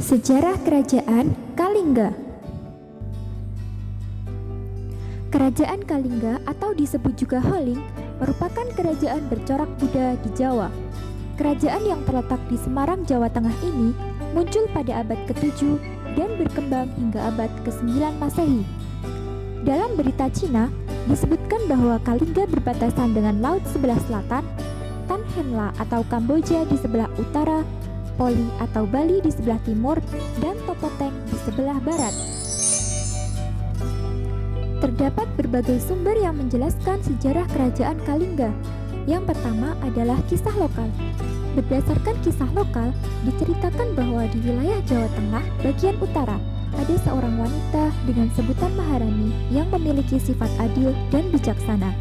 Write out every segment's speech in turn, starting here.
Sejarah Kerajaan Kalingga. Kerajaan Kalingga atau disebut juga Holling merupakan kerajaan bercorak Buddha di Jawa. Kerajaan yang terletak di Semarang, Jawa Tengah ini muncul pada abad ke-7 dan berkembang hingga abad ke-9 Masehi. Dalam berita Cina, disebutkan bahwa Kalingga berbatasan dengan laut sebelah selatan, Tan Henla atau Kamboja di sebelah utara, Poli atau Bali di sebelah timur, dan Topoteng di sebelah barat. Terdapat berbagai sumber yang menjelaskan sejarah kerajaan Kalingga. Yang pertama adalah kisah lokal. Berdasarkan kisah lokal, diceritakan bahwa di wilayah Jawa Tengah bagian utara ada seorang wanita dengan sebutan Maharani yang memiliki sifat adil dan bijaksana.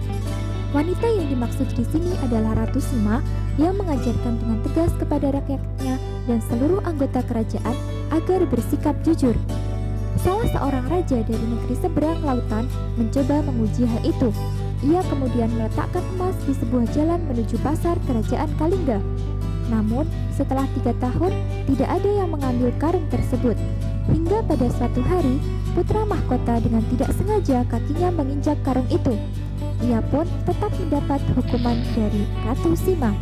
Wanita yang dimaksud di sini adalah Ratu Sima yang mengajarkan dengan tegas kepada rakyatnya dan seluruh anggota kerajaan agar bersikap jujur. Salah seorang raja dari negeri seberang lautan mencoba menguji hal itu. Ia kemudian meletakkan emas di sebuah jalan menuju pasar kerajaan Kalingga. Namun, setelah 3 tahun, tidak ada yang mengambil karung tersebut. Hingga pada suatu hari, putra mahkota dengan tidak sengaja kakinya menginjak karung itu. Ia pun tetap mendapat hukuman dari Ratu Sima.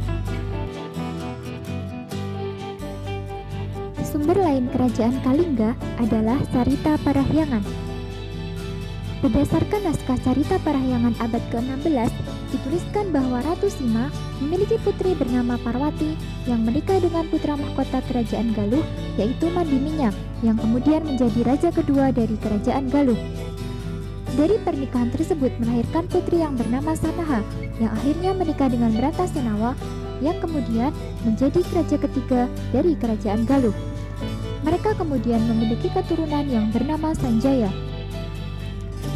Sumber lain kerajaan Kalingga adalah Carita Parahyangan. Berdasarkan naskah Carita Parahyangan abad ke-16, dituliskan bahwa Ratu Sima memiliki putri bernama Parwati yang menikah dengan putra mahkota kerajaan Galuh, yaitu Mandi Minyak, yang kemudian menjadi raja kedua dari kerajaan Galuh. Dari pernikahan tersebut melahirkan putri yang bernama Sanaha, yang akhirnya menikah dengan Bratasena, yang kemudian menjadi raja ketiga dari kerajaan Galuh. Mereka kemudian memiliki keturunan yang bernama Sanjaya.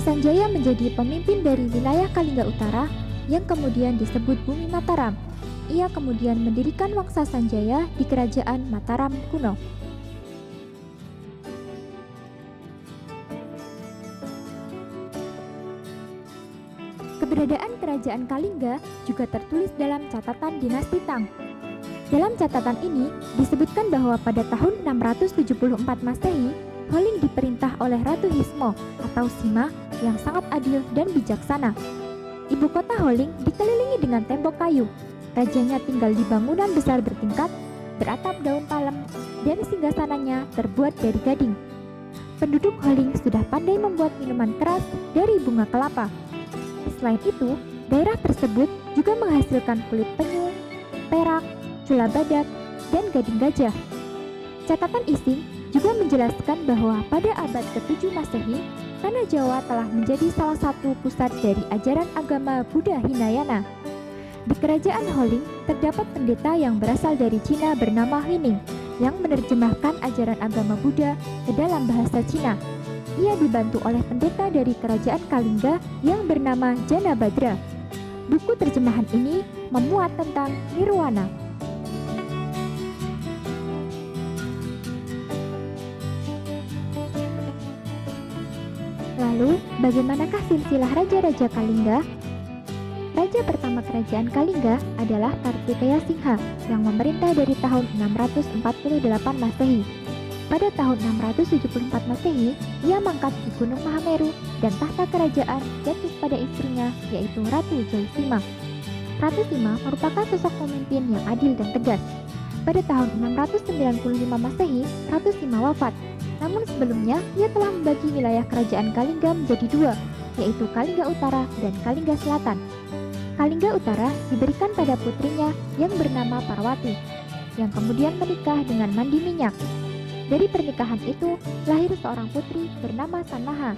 Sanjaya menjadi pemimpin dari wilayah Kalingga Utara yang kemudian disebut Bumi Mataram. Ia kemudian mendirikan Wangsa Sanjaya di kerajaan Mataram kuno. Keberadaan kerajaan Kalingga juga tertulis dalam catatan dinasti Tang. Dalam catatan ini disebutkan bahwa pada tahun 674 Masehi, Holling diperintah oleh Ratu Hismo atau Sima yang sangat adil dan bijaksana. Ibu kota Holling dikelilingi dengan tembok kayu. Rajanya tinggal di bangunan besar bertingkat, beratap daun palem, dan singgasananya terbuat dari gading. Penduduk Holling sudah pandai membuat minuman keras dari bunga kelapa. Selain itu, daerah tersebut juga menghasilkan kulit penyu, perak, cula badak, dan gading gajah. Catatan Ising juga menjelaskan bahwa pada abad ke-7 Masehi, Tanah Jawa telah menjadi salah satu pusat dari ajaran agama Buddha Hinayana. Di kerajaan Holling terdapat pendeta yang berasal dari Cina bernama Hining yang menerjemahkan ajaran agama Buddha ke dalam bahasa Cina. Ia dibantu oleh pendeta dari kerajaan Kalingga yang bernama Janabadra. Buku terjemahan ini memuat tentang nirwana. Lalu, bagaimanakah silsilah raja-raja Kalingga? Raja pertama kerajaan Kalingga adalah Kartikeya Singha yang memerintah dari tahun 648 Masehi. Pada tahun 674 Masehi, ia mangkat di Gunung Mahameru dan tahta kerajaan jatuh pada istrinya, yaitu Ratu Jaisima. Ratu Sima merupakan sosok pemimpin yang adil dan tegas. Pada tahun 695 Masehi, Ratu Sima wafat. Namun sebelumnya, ia telah membagi wilayah kerajaan Kalingga menjadi 2, yaitu Kalingga Utara dan Kalingga Selatan. Kalingga Utara diberikan pada putrinya yang bernama Parwati, yang kemudian menikah dengan Mandi Minyak. Dari pernikahan itu, lahir seorang putri bernama Sanaha.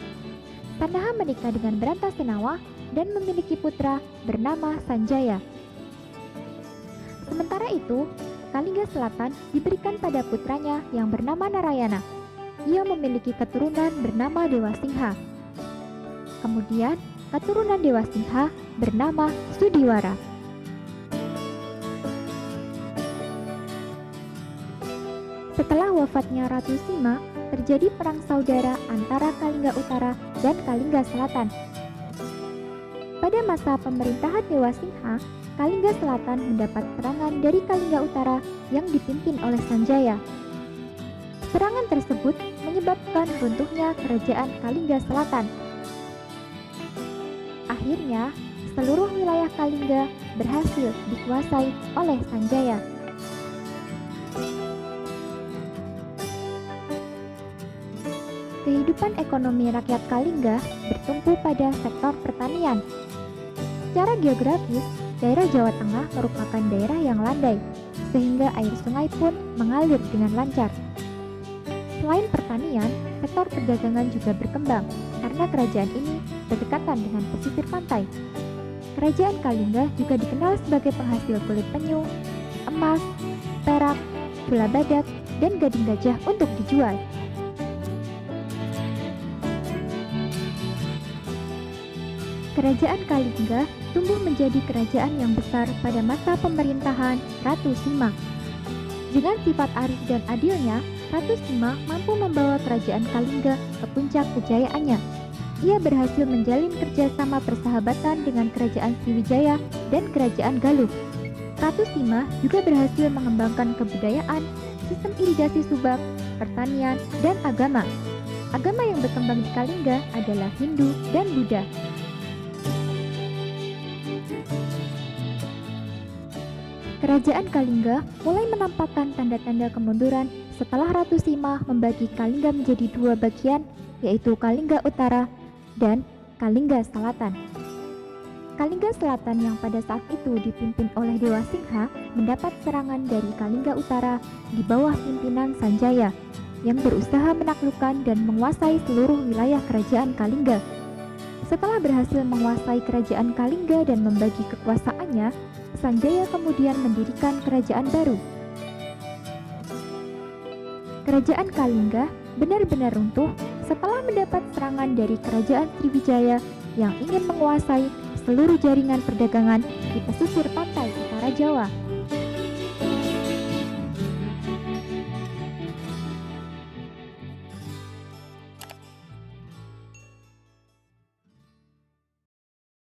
Sanaha menikah dengan Bratasena dan memiliki putra bernama Sanjaya. Sementara itu, Kalingga Selatan diberikan pada putranya yang bernama Narayana. Ia memiliki keturunan bernama Dewa Singha. Kemudian, keturunan Dewa Singha bernama Sudiwara. Setelah wafatnya Ratu Sima, terjadi perang saudara antara Kalingga Utara dan Kalingga Selatan. Pada masa pemerintahan Dewa Singha, Kalingga Selatan mendapat serangan dari Kalingga Utara yang dipimpin oleh Sanjaya. Serangan tersebut menyebabkan runtuhnya kerajaan Kalingga Selatan. Akhirnya, seluruh wilayah Kalingga berhasil dikuasai oleh Sanjaya. Kehidupan ekonomi rakyat Kalingga bertumpu pada sektor pertanian. Secara geografis, daerah Jawa Tengah merupakan daerah yang landai, sehingga air sungai pun mengalir dengan lancar. Selain pertanian, sektor perdagangan juga berkembang karena kerajaan ini berdekatan dengan pesisir pantai. Kerajaan Kalingga juga dikenal sebagai penghasil kulit penyu, emas, perak, gula badak, dan gading gajah untuk dijual. Kerajaan Kalingga tumbuh menjadi kerajaan yang besar pada masa pemerintahan Ratu Sima. Dengan sifat arif dan adilnya, Ratu Sima mampu membawa kerajaan Kalingga ke puncak kejayaannya. Ia berhasil menjalin kerjasama persahabatan dengan kerajaan Sriwijaya dan kerajaan Galuh. Ratu Sima juga berhasil mengembangkan kebudayaan, sistem irigasi subak, pertanian, dan agama. Agama yang berkembang di Kalingga adalah Hindu dan Buddha. Kerajaan Kalingga mulai menampakkan tanda-tanda kemunduran setelah Ratu Sima membagi Kalingga menjadi dua bagian, yaitu Kalingga Utara dan Kalingga Selatan. Kalingga Selatan yang pada saat itu dipimpin oleh Dewa Singha mendapat serangan dari Kalingga Utara di bawah pimpinan Sanjaya yang berusaha menaklukkan dan menguasai seluruh wilayah kerajaan Kalingga. Setelah berhasil menguasai kerajaan Kalingga dan membagi kekuasaannya, Sanjaya kemudian mendirikan kerajaan baru. Kerajaan Kalingga benar-benar runtuh setelah mendapat serangan dari kerajaan Sriwijaya yang ingin menguasai seluruh jaringan perdagangan di pesisir pantai utara Jawa.